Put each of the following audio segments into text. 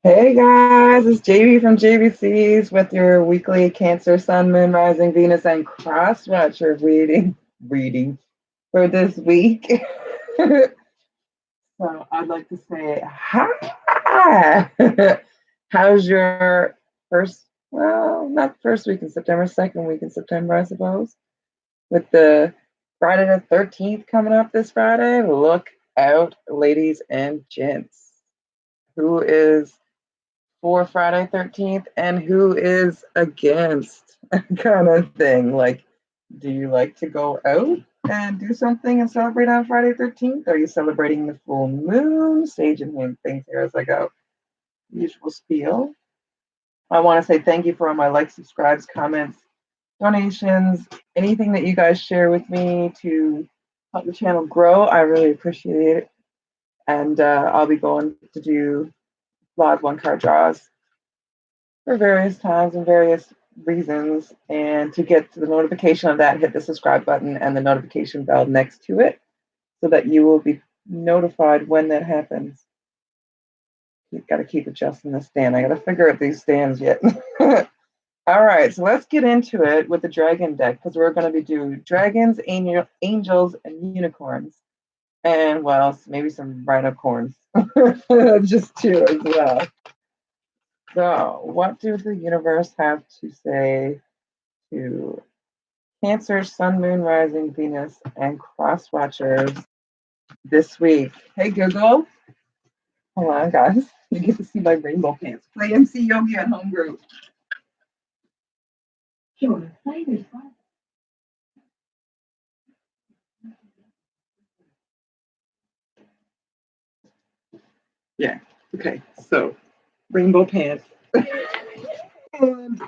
Hey guys, it's JB from JBC's with your weekly Cancer, Sun, Moon, Rising, Venus, and Cross Watcher reading for this week. So I'd like to say hi. How's your first, well, not first week in September, second week in September, I suppose, with the Friday the 13th coming up this Friday. Look out, ladies and gents. Who is for Friday 13th and who is against kind of thing. Like, do you like to go out and do something and celebrate on Friday 13th? Are you celebrating the full moon? Staging things here as I go. Usual spiel. I want to say thank you for all my likes, subscribes, comments, donations, anything that you guys share with me to help the channel grow. I really appreciate it. And I'll be going to do live one card draws for various times and various reasons. And to get to the notification of that, hit the subscribe button and the notification bell next to it so that you will be notified when that happens. You've got to keep adjusting the stand. I got to figure out these stands yet. All right, so let's get into it with the dragon deck because we're going to be doing dragons, angels, and unicorns. And well, maybe some rhinocorns, just two as well. So, what do the universe have to say to Cancer, Sun, Moon, Rising, Venus, and Cross Watchers this week? Hey, Google. Hold on, guys. You get to see my rainbow pants. Play MC Yogi at home group. Sure. Play this one. Yeah. Okay. So, rainbow pants. And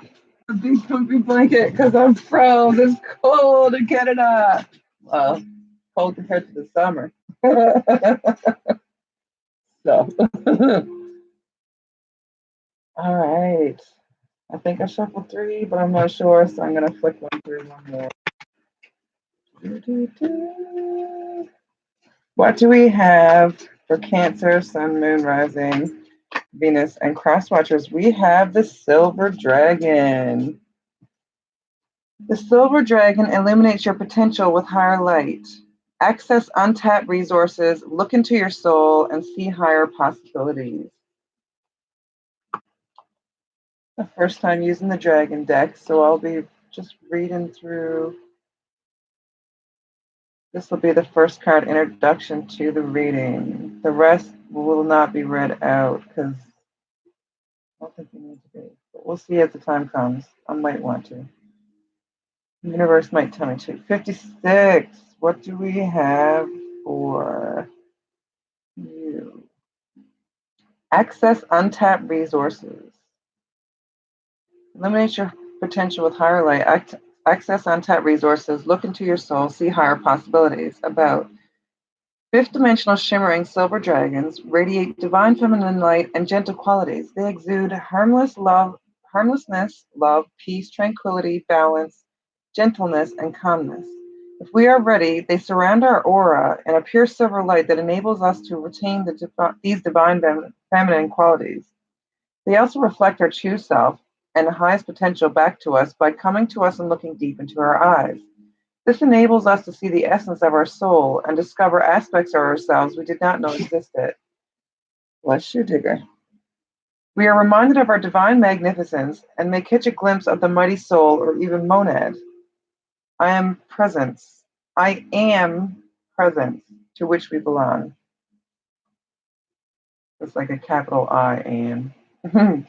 a big comfy blanket because I'm froze. It's cold in Canada. Well, cold compared to the summer. So, all right. I think I shuffled three, but I'm not sure, so I'm gonna flick one through one more. What do we have for Cancer, Sun, Moon, Rising, Venus, and Cross Watchers? We have the Silver Dragon. The Silver Dragon illuminates your potential with higher light. Access untapped resources, look into your soul, and see higher possibilities. The first time using the Dragon deck, so I'll be just reading through. This will be the first card introduction to the reading. The rest will not be read out because I don't think you need to be. But we'll see as the time comes. I might want to. The universe might tell me to. 56. What do we have for you? Access untapped resources. Eliminate your potential with higher light. Access untapped resources. Look into your soul. See higher possibilities. About fifth dimensional shimmering silver dragons radiate divine feminine light and gentle qualities. They exude harmlessness, love, peace, tranquility, balance, gentleness, and calmness. If we are ready, they surround our aura in a pure silver light that enables us to retain these divine feminine qualities. They also reflect our true self and the highest potential back to us by coming to us and looking deep into our eyes. This enables us to see the essence of our soul and discover aspects of ourselves we did not know existed. Bless you, Digger. We are reminded of our divine magnificence and may catch a glimpse of the mighty soul or even monad. I am presence. I am presence to which we belong. It's like a capital I am.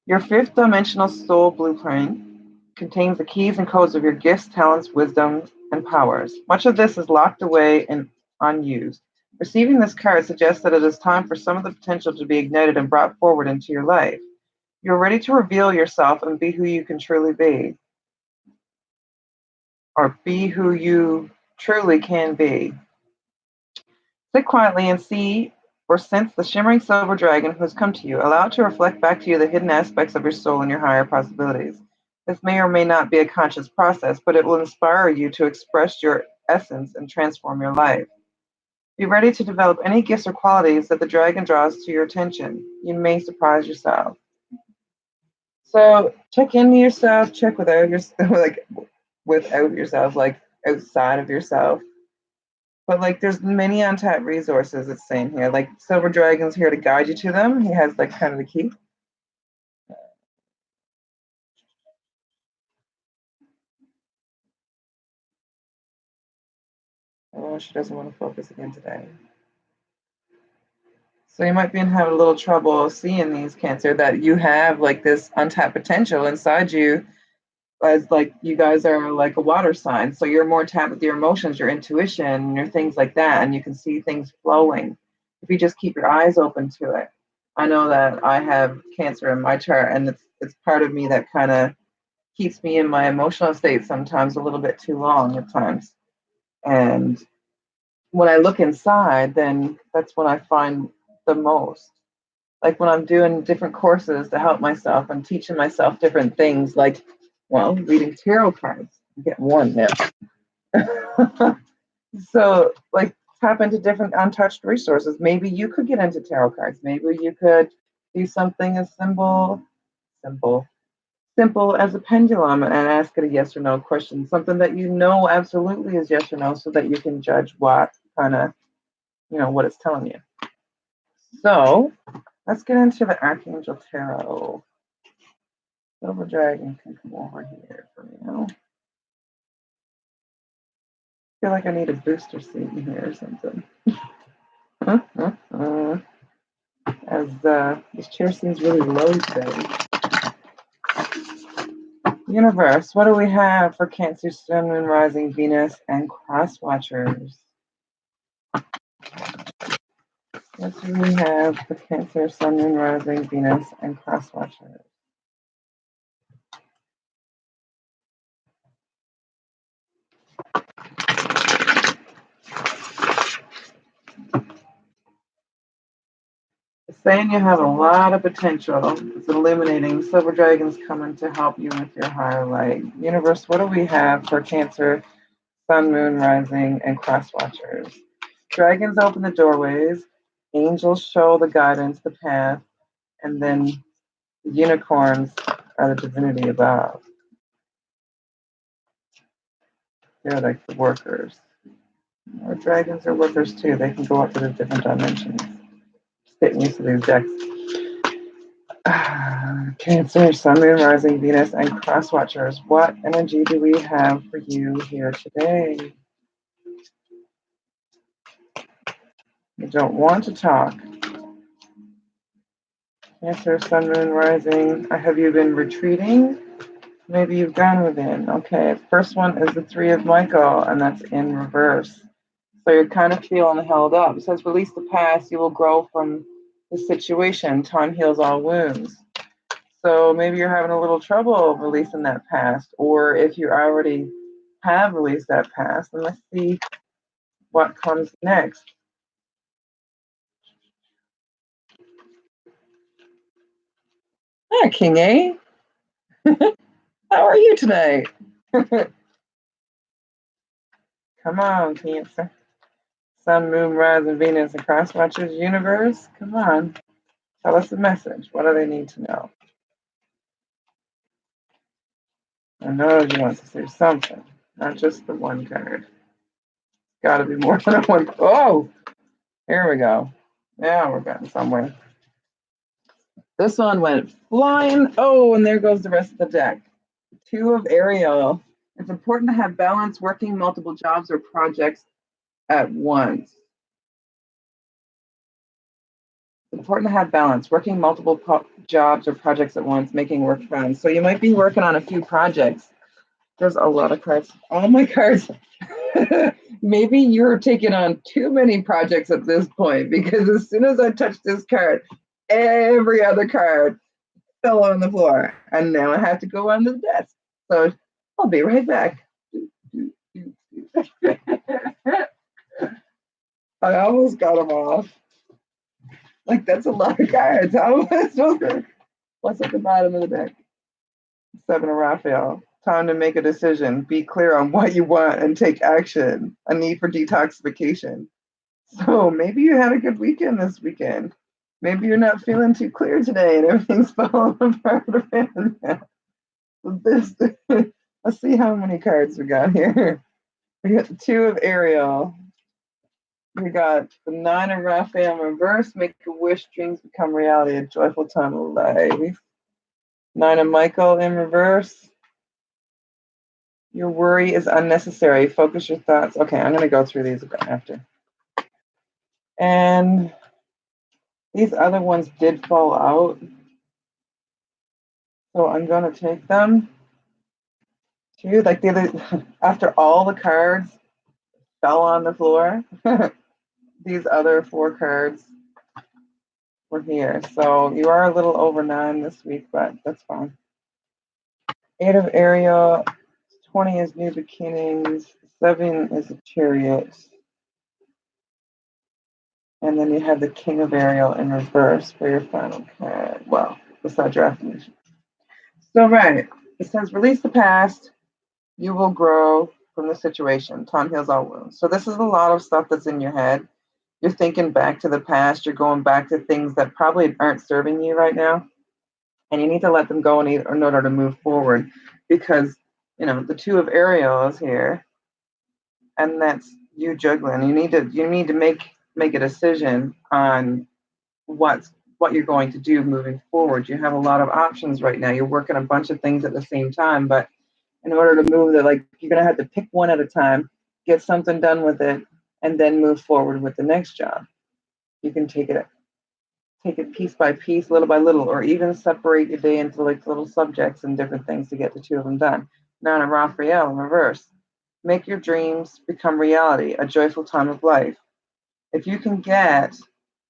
Your fifth dimensional soul blueprint contains the keys and codes of your gifts, talents, wisdom, and powers. Much of this is locked away and unused. Receiving this card suggests that it is time for some of the potential to be ignited and brought forward into your life. You're ready to reveal yourself and be who you can truly be, or be who you truly can be. Sit quietly and see or sense the shimmering silver dragon who has come to you. Allow it to reflect back to you the hidden aspects of your soul and your higher possibilities. This may or may not be a conscious process, but it will inspire you to express your essence and transform your life. Be ready to develop any gifts or qualities that the dragon draws to your attention. You may surprise yourself. So check into yourself, check without yourself, like without yourself, like outside of yourself. But like there's many untapped resources, it's saying here. Like Silver Dragon's here to guide you to them. He has like kind of the key. Oh, she doesn't want to focus again today. So you might be having a little trouble seeing these, Cancer, that you have like this untapped potential inside you, as like you guys are like a water sign. So you're more tapped with your emotions, your intuition, your things like that, and you can see things flowing if you just keep your eyes open to it. I know that I have Cancer in my chart, and it's part of me that kind of keeps me in my emotional state sometimes a little bit too long at times. And when I look inside, then that's when I find the most. Like when I'm doing different courses to help myself and teaching myself different things, like, well, reading tarot cards. I get one now. So, like, tap into different untouched resources. Maybe you could get into tarot cards. Maybe you could do something as simple, simple as a pendulum and ask it a yes or no question. Something that you know absolutely is yes or no, so that you can judge what kind of, what it's telling you. So, let's get into the Archangel Tarot. Silver Dragon can come over here for me now. I feel like I need a booster seat in here or something. As this chair seems really low today. Universe, what do we have for Cancer, Sun, Moon, Rising, Venus, and Cross Watchers? What do we have for Cancer, Sun, Moon, Rising, Venus, and Cross Watchers? It's saying you have a lot of potential. It's illuminating. Silver Dragon's coming to help you with your higher light. Universe, what do we have for Cancer, Sun, Moon, Rising, and Cross Watchers? Dragons open the doorways. Angels show the guidance, the path, and then the unicorns are the divinity above. They're like the workers. Or dragons are workers too. They can go up to the different dimensions. Just getting used to these decks. Cancer, Sun, Moon, Rising, Venus, and Cross Watchers. What energy do we have for you here today? You don't want to talk. Cancer, Sun, Moon, Rising. Have you been retreating? Maybe you've gone within. Okay, first one is the Three of Michael, and that's in reverse. So you're kind of feeling held up. It says, release the past, you will grow from the situation. Time heals all wounds. So maybe you're having a little trouble releasing that past, or if you already have released that past, then let's see what comes next. Hi, King A. How are you tonight? Come on, Cancer. Sun, Moon, Rising, Venus, and Cross Watchers universe. Come on. Tell us the message. What do they need to know? I know you want to say something, not just the one card. Got to be more than one. Oh, here we go. Now we're getting somewhere. This one went flying. Oh, and there goes the rest of the deck. Two of Ariel. It's important to have balance working multiple jobs or projects at once. It's important to have balance working multiple jobs or projects at once, making work fun. So you might be working on a few projects. There's a lot of cards. All my cards. Maybe you're taking on too many projects at this point, because as soon as I touched this card, every other card fell on the floor, and now I have to go under the desk. So I'll be right back. I almost got them off. Like, that's a lot of cards. How am I supposed to? What's at the bottom of the deck? Seven of Raphael. Time to make a decision. Be clear on what you want and take action. A need for detoxification. So maybe you had a good weekend this weekend. Maybe you're not feeling too clear today and everything's falling apart around you. This, let's see how many cards we got here. We got the Two of Ariel. We got the Nine of Raphael in reverse. Make a wish, dreams become reality. A joyful time of life. Nine of Michael in reverse. Your worry is unnecessary. Focus your thoughts. Okay, I'm going to go through these after. And these other ones did fall out. So I'm going to take them too. Like the other, after all the cards fell on the floor, these other four cards were here. So you are a little over 9 this week, but that's fine. 8 of Ariel, 20 is new beginnings, 7 is a chariot. And then you have the King of Ariel in reverse for your final card. Well, besides your affirmation. So, right. It says, release the past. You will grow from the situation. Time heals all wounds. So, this is a lot of stuff that's in your head. You're thinking back to the past. You're going back to things that probably aren't serving you right now. And you need to let them go in order to move forward. Because, the Two of Ariel is here. And that's you juggling. You need to make a decision on what you're going to do moving forward. You have a lot of options right now. You're working a bunch of things at the same time, but in order to move that, you're gonna have to pick one at a time, get something done with it, and then move forward with the next job. You can take it piece by piece, little by little, or even separate your day into little subjects and different things to get the two of them done. Now in Raphael in reverse. Make your dreams become reality, a joyful time of life. If you can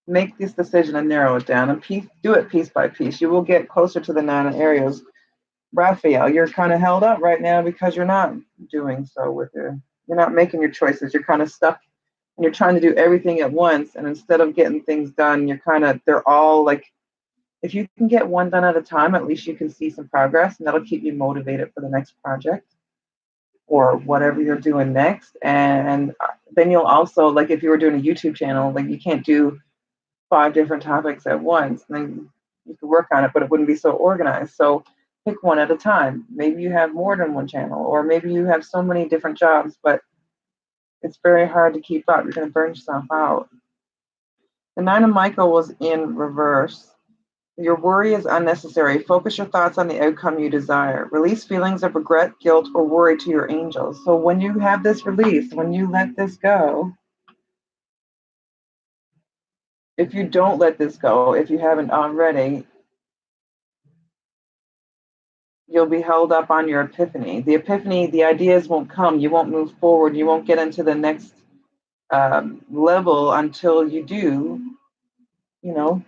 make this decision and narrow it down and do it piece by piece, you will get closer to the 9 of Ariels. Raphael, you're kind of held up right now because you're not doing so you're not making your choices. You're kind of stuck and you're trying to do everything at once. And instead of getting things done, they're all like, if you can get one done at a time, at least you can see some progress and that'll keep you motivated for the next project or whatever you're doing next. And then you'll also, like, if you were doing a YouTube channel, like, you can't do 5 different topics at once. And then you could work on it, but it wouldn't be so organized. So pick one at a time. Maybe you have more than one channel, or maybe you have so many different jobs, but it's very hard to keep up. You're going to burn yourself out. The 9 of Michael was in reverse. Your worry is unnecessary. Focus your thoughts on the outcome you desire. Release feelings of regret, guilt, or worry to your angels. So when you have this release, when you let this go, if you don't let this go, if you haven't already, you'll be held up on your epiphany. The epiphany, the ideas won't come. You won't move forward. You won't get into the next level until you do, you know,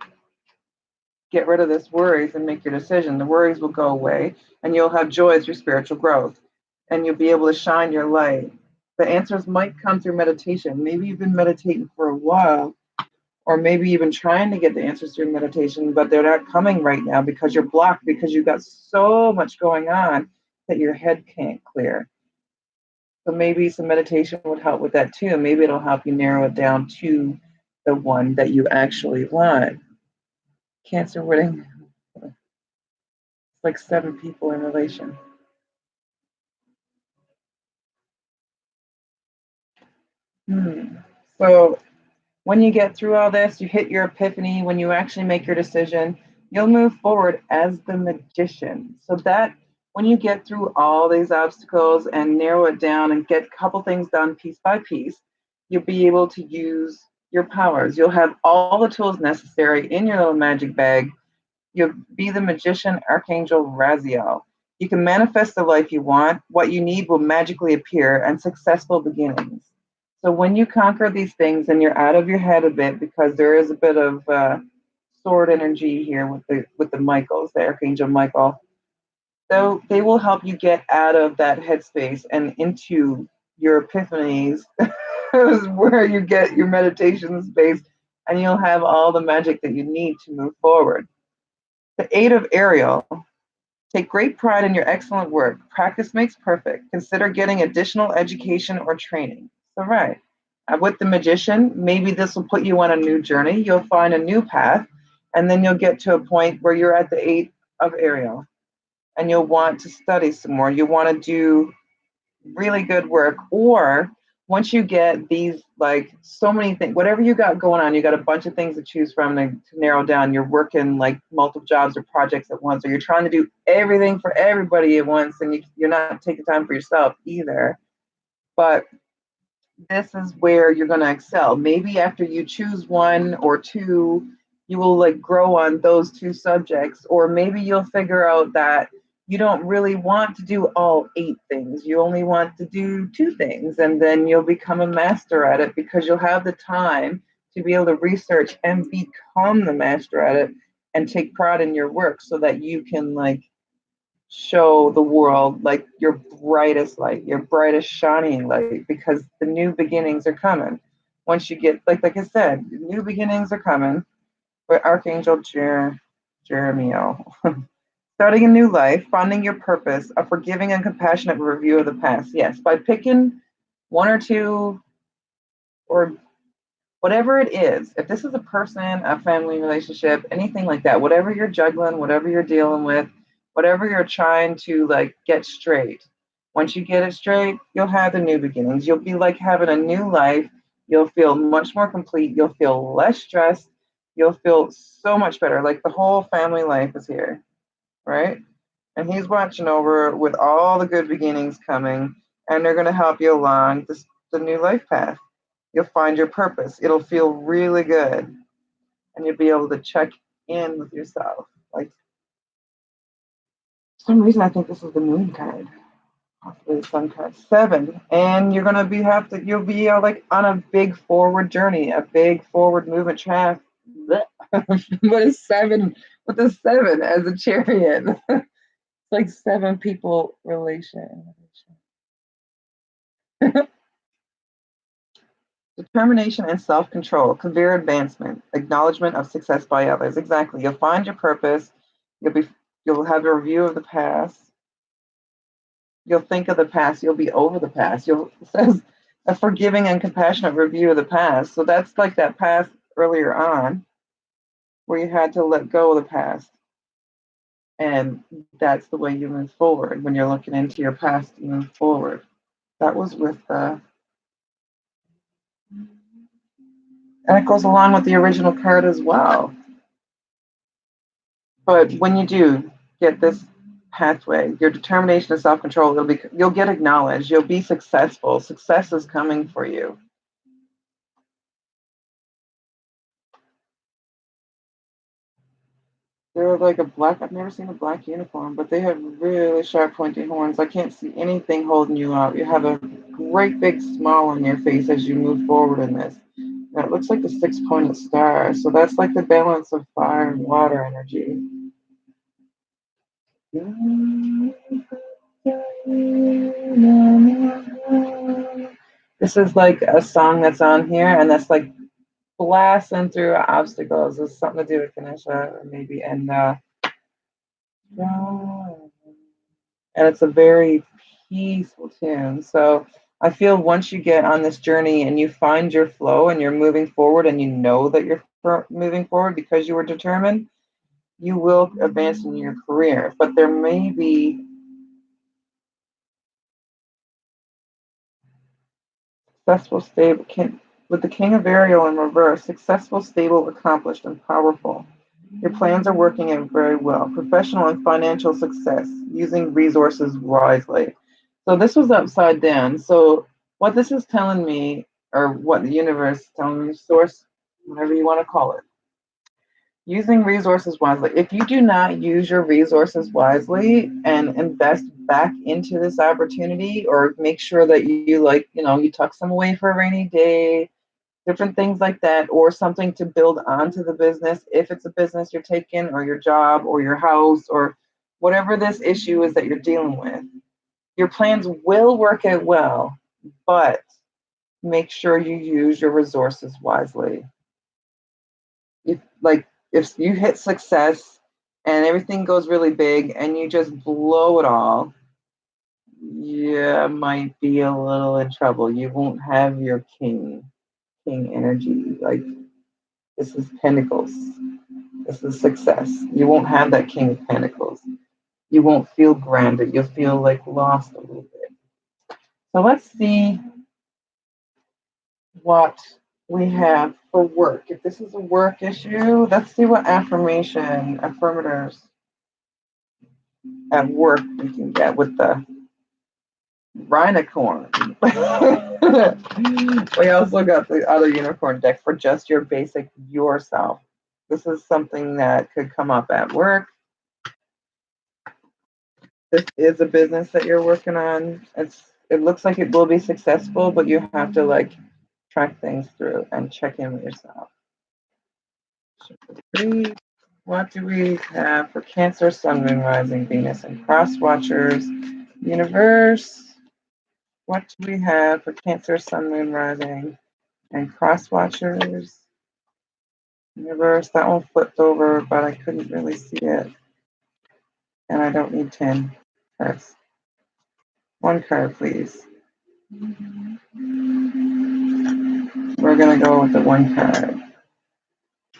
get rid of this worries and make your decision. The worries will go away and you'll have joy through spiritual growth and you'll be able to shine your light. The answers might come through meditation. Maybe you've been meditating for a while, or maybe you've been trying to get the answers through meditation, but they're not coming right now because you're blocked because you've got so much going on that your head can't clear. So maybe some meditation would help with that too. Maybe it'll help you narrow it down to the one that you actually want. Cancer wedding, it's like 7 people in relation. So when you get through all this, you hit your epiphany, when you actually make your decision, you'll move forward as the magician. So that when you get through all these obstacles and narrow it down and get a couple things done piece by piece, you'll be able to use your powers. You'll have all the tools necessary in your little magic bag. You'll be the magician, Archangel Raziel. You can manifest the life you want. What you need will magically appear and successful beginnings. So when you conquer these things and you're out of your head a bit, because there is a bit of sword energy here with the Michaels, the Archangel Michael, so they will help you get out of that headspace and into your epiphanies, where you get your meditation space, and you'll have all the magic that you need to move forward. The 8 of Ariel. Take great pride in your excellent work. Practice makes perfect. Consider getting additional education or training. So, right. With the magician, maybe this will put you on a new journey. You'll find a new path, and then you'll get to a point where you're at the 8 of Ariel, and you'll want to study some more. You want to do really good work, or once you get these, like, so many things, whatever you got going on, you got a bunch of things to choose from to narrow down. You're working like multiple jobs or projects at once, or you're trying to do everything for everybody at once, and you're not taking time for yourself either. But this is where you're going to excel. Maybe after you choose one or two, you will like grow on those two subjects, or maybe you'll figure out that you don't really want to do all 8 things. You only want to do 2 things, and then you'll become a master at it because you'll have the time to be able to research and become the master at it and take pride in your work so that you can like show the world like your brightest light, your brightest shining light, because the new beginnings are coming. Once you get like I said, new beginnings are coming. With Archangel Jeremiel, starting a new life, finding your purpose, a forgiving and compassionate review of the past. Yes, by picking one or two or whatever it is, if this is a person, a family relationship, anything like that, whatever you're juggling, whatever you're dealing with, whatever you're trying to like get straight, once you get it straight, you'll have the new beginnings. You'll be like having a new life. You'll feel much more complete. You'll feel less stressed. You'll feel so much better. Like the whole family life is here, right? And he's watching over with all the good beginnings coming, and they're going to help you along the new life path. You'll find your purpose. It'll feel really good, and you'll be able to check in with yourself. Like, for some reason, I think this is the moon card, possibly the sun card. 7, and you're gonna you'll be like on a big forward journey, a big forward movement track. What is 7? With the 7 as a chariot? It's like 7 people relation. Determination and self-control, career advancement, acknowledgement of success by others. Exactly. You'll find your purpose. You'll have a review of the past. You'll think of the past. You'll be over the past. It says a forgiving and compassionate review of the past. So that's like that past earlier on where you had to let go of the past. And that's the way you move forward. When you're looking into your past, you move forward. That was with and it goes along with the original card as well. But when you do get this pathway, your determination and self-control, you'll get acknowledged. You'll be successful. Success is coming for you. They're like a black. I've never seen a black unicorn, but they have really sharp, pointy horns. I can't see anything holding you out. You have a great big smile on your face as you move forward in this. And it looks like the 6-pointed star. So that's like the balance of fire and water energy. This is like a song that's on here, and that's like blasting through obstacles. It's something to do with Ganesha, or maybe, and it's a very peaceful tune. So I feel once you get on this journey and you find your flow and you're moving forward, and you know that you're moving forward because you were determined, you will advance in your career. But there may be successful, stable, with the King of Ariel in reverse, successful, stable, accomplished, and powerful. Your plans are working out very well. Professional and financial success, using resources wisely. So this was upside down. So what this is telling me, or what the universe is telling me, source, whatever you want to call it, using resources wisely. If you do not use your resources wisely and invest back into this opportunity, or make sure that you like, you tuck some away for a rainy day, different things like that, or something to build onto the business, if it's a business you're taking, or your job, or your house, or whatever this issue is that you're dealing with, your plans will work out well, but make sure you use your resources wisely. If you hit success and everything goes really big and you just blow it all, you might be a little in trouble. You won't have your king. king energy. Like, this is pentacles. This is success. You won't have that king of pentacles. You won't feel grounded. You'll feel like lost a little bit. So let's see what we have for work. If this is a work issue, let's see what affirmators at work we can get with the Rhinocorn. We also got the other unicorn deck for just your basic yourself. This is something that could come up at work. This is a business that you're working on. It looks like it will be successful, but you have to like track things through and check in with yourself. What do we have for Cancer, Sun, Moon, Rising, Venus, and Cross Watchers? Universe. What do we have for Cancer, Sun, Moon, Rising, and Cross Watchers? Universe. That one flipped over, but I couldn't really see it. And I don't need 10 cards. One card, please. We're going to go with the one card.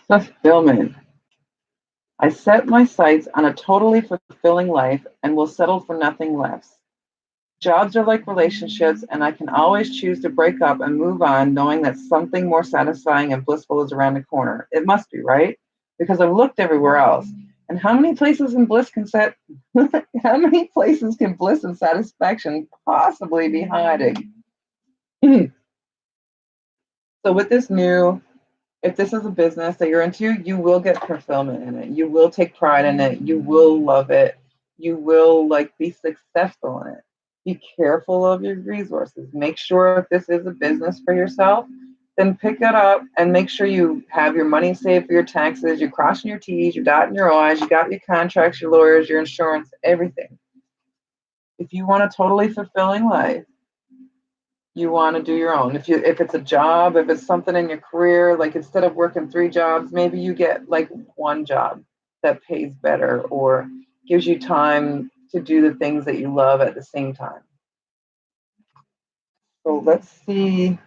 Fulfillment. I set my sights on a totally fulfilling life and will settle for nothing less. Jobs are like relationships, and I can always choose to break up and move on, knowing that something more satisfying and blissful is around the corner. It must be, right? Because I've looked everywhere else. And how many places in bliss how many places can bliss and satisfaction possibly be hiding? So with this if this is a business that you're into, you will get fulfillment in it. You will take pride in it. You will love it. You will be successful in it. Be careful of your resources. Make sure if this is a business for yourself, then pick it up and make sure you have your money saved for your taxes, you're crossing your T's, you're dotting your I's, you got your contracts, your lawyers, your insurance, everything. If you want a totally fulfilling life, you want to do your own. If it's a job, if it's something in your career, like instead of working 3 jobs, maybe you get like one job that pays better or gives you time to do the things that you love at the same time. So let's see.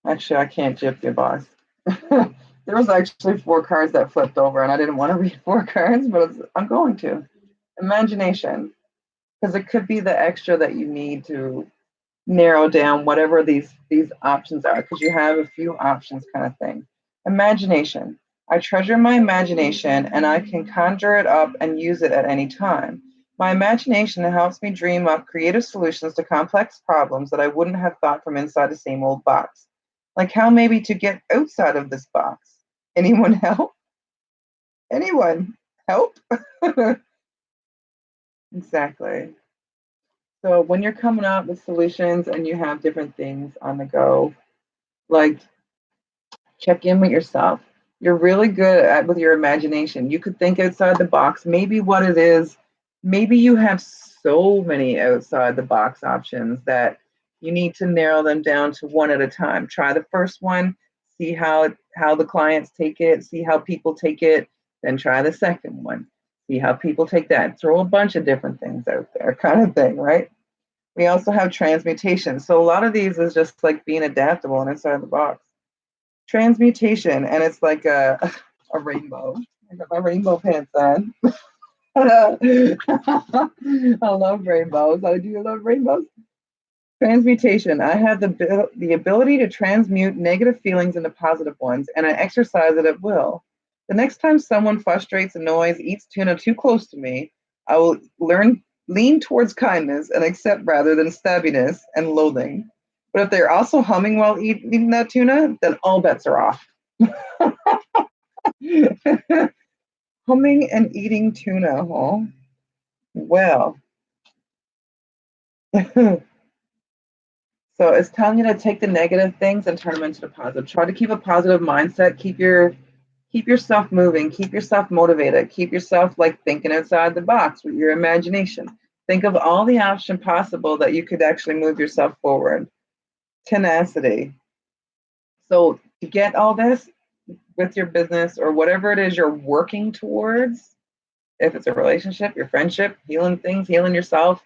Actually, I can't gyp your boss. There was actually 4 cards that flipped over, and I didn't want to read 4 cards, but I'm going to. Imagination, because it could be the extra that you need to narrow down whatever these options are, because you have a few options kind of thing. Imagination. I treasure my imagination and I can conjure it up and use it at any time. My imagination helps me dream up creative solutions to complex problems that I wouldn't have thought from inside the same old box. Like how maybe to get outside of this box. Anyone help? Anyone help? Exactly. So when you're coming up with solutions and you have different things on the go, like check in with yourself. You're really good at with your imagination. You could think outside the box. Maybe what it is, maybe you have so many outside the box options that you need to narrow them down to one at a time. Try the first one, see how the clients take it, see how people take it, then try the second one. See how people take that. Throw a bunch of different things out there, kind of thing, right? We also have transmutation. So a lot of these is just like being adaptable and inside the box. Transmutation, and it's like a rainbow. I got my rainbow pants on. I love rainbows. I do love rainbows. Transmutation. I have the ability to transmute negative feelings into positive ones, and I exercise it at will. The next time someone frustrates, annoys, eats tuna too close to me, I will lean towards kindness and accept rather than stabbiness and loathing. But if they're also humming while eating that tuna, then all bets are off. Humming and eating tuna, huh? Well. So it's telling you to take the negative things and turn them into the positive. Try to keep a positive mindset. Keep yourself moving. Keep yourself motivated. Keep yourself thinking outside the box with your imagination. Think of all the options possible that you could actually move yourself forward. Tenacity. So to get all this with your business or whatever it is you're working towards, if it's a relationship, your friendship, healing things, healing yourself,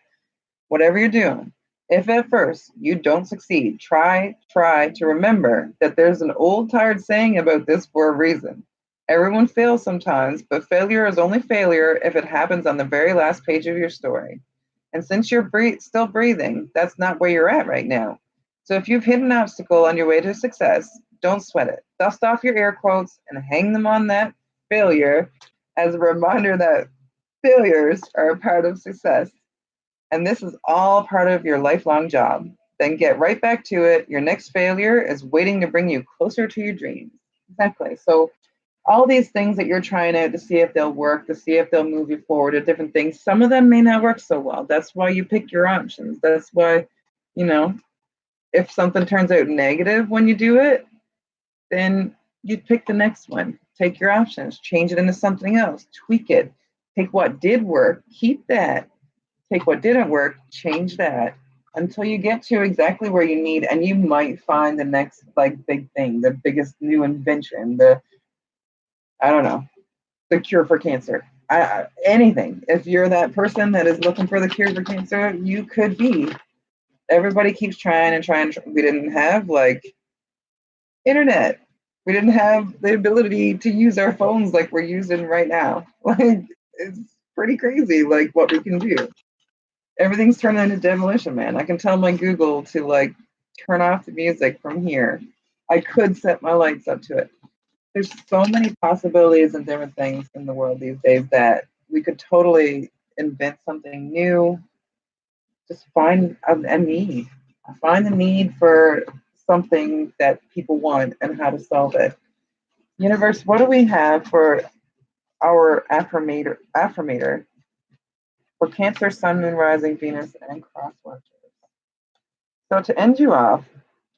whatever you're doing, If at first you don't succeed, try to remember that there's an old tired saying about this for a reason. Everyone fails sometimes, but failure is only failure if it happens on the very last page of your story. And since you're still breathing, that's not where you're at right now. So if you've hit an obstacle on your way to success, don't sweat it. Dust off your air quotes and hang them on that failure as a reminder that failures are a part of success. And this is all part of your lifelong job. Then get right back to it. Your next failure is waiting to bring you closer to your dreams. Exactly. So all these things that you're trying out to see if they'll work, to see if they'll move you forward, or different things, some of them may not work so well. That's why you pick your options. That's why, you know, if something turns out negative when you do it, then you pick the next one. Take your options, change it into something else, tweak it. Take what did work, keep that. Take what didn't work, change that until you get to exactly where you need, and you might find the next like big thing, the biggest new invention, the I don't know, the cure for cancer. Anything. If you're that person that is looking for the cure for cancer, you could be. Everybody keeps trying and trying. We didn't have like internet. We didn't have the ability to use our phones like we're using right now. Like it's pretty crazy, like what we can do. Everything's turned into demolition, man. I can tell my Google to like turn off the music from here. I could set my lights up to it. There's so many possibilities and different things in the world these days that we could totally invent something new. Just find a need. Find the need for something that people want and how to solve it. Universe, what do we have for our affirmator for Cancer, Sun, Moon, Rising, Venus, and cross watchers? So to end you off,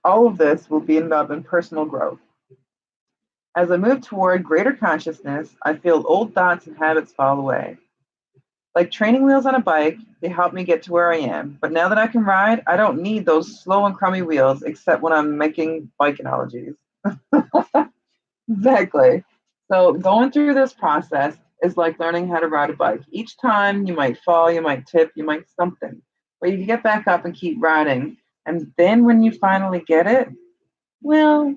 all of this will be involved in personal growth. As I move toward greater consciousness, I feel old thoughts and habits fall away. Like training wheels on a bike, they help me get to where I am. But now that I can ride, I don't need those slow and crummy wheels except when I'm making bike analogies. Exactly. So going through this process is like learning how to ride a bike. Each time you might fall, you might tip, you might something. But you get back up and keep riding. And then when you finally get it, well,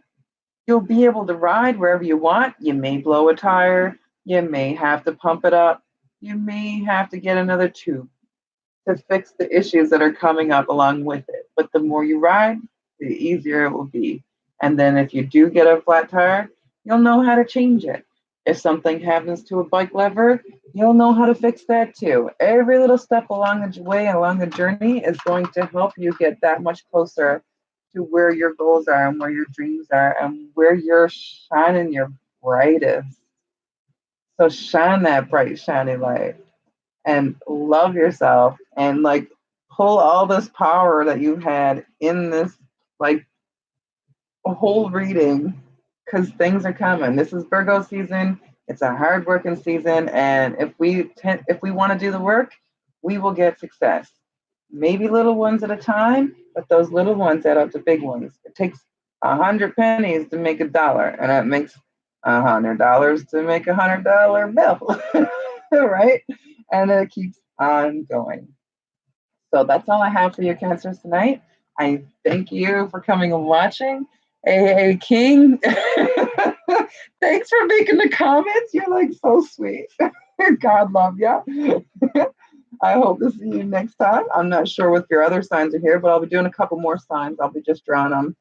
you'll be able to ride wherever you want. You may blow a tire. You may have to pump it up. You may have to get another tube to fix the issues that are coming up along with it. But the more you ride, the easier it will be. And then if you do get a flat tire, you'll know how to change it. If something happens to a bike lever, you'll know how to fix that too. Every little step along the way, along the journey, is going to help you get that much closer to where your goals are and where your dreams are and where you're shining your brightest. So shine that bright, shiny light and love yourself and like pull all this power that you've had in this like whole reading because things are coming. This is Virgo season. It's a hard working season, and if we want to do the work, we will get success. Maybe little ones at a time, but those little ones add up to big ones. It takes 100 pennies to make $1, and that makes $100 to make $100 bill, right? And it keeps on going. So that's all I have for you, Cancers, tonight. I thank you for coming and watching. Hey, King. Thanks for making the comments. You're like so sweet. God love ya. I hope to see you next time. I'm not sure what your other signs are here, but I'll be doing a couple more signs. I'll be just drawing them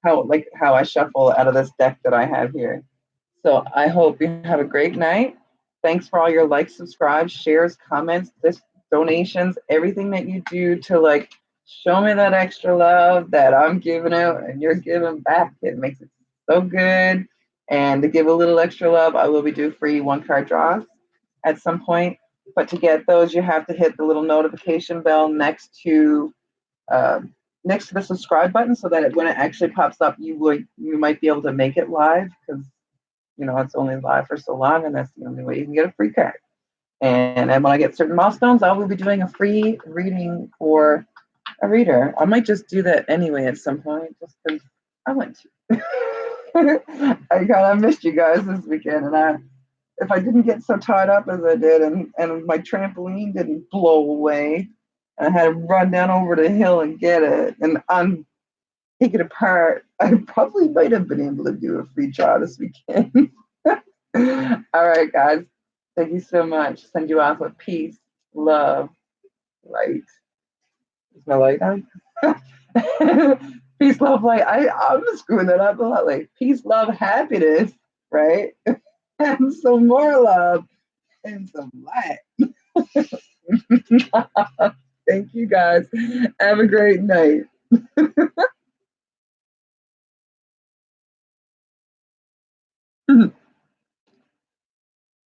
how I shuffle out of this deck that I have here. So I hope you have a great night. Thanks for all your likes, subscribes, shares, comments, donations, everything that you do to like show me that extra love that I'm giving out and you're giving back. It makes it so good. And to give a little extra love, I will be doing free 1-card draws at some point. But to get those, you have to hit the little notification bell next to uh, the subscribe button, so that when it actually pops up, you might be able to make it live because it's only live for so long, and that's the only way you can get a free card. And when I get certain milestones, I will be doing a free reading for a reader. I might just do that anyway at some point, just because I want to. I kind of missed you guys this weekend, and if I didn't get so tied up as I did, and my trampoline didn't blow away, I had to run down over the hill and get it and take it apart. I probably might have been able to do a free trial this weekend. All right, guys. Thank you so much. Send you off with peace, love, light. Is my light on? Peace, love, light. I'm screwing that up a lot. Like peace, love, happiness, right? And some more love and some light. Thank you, guys. Have a great night.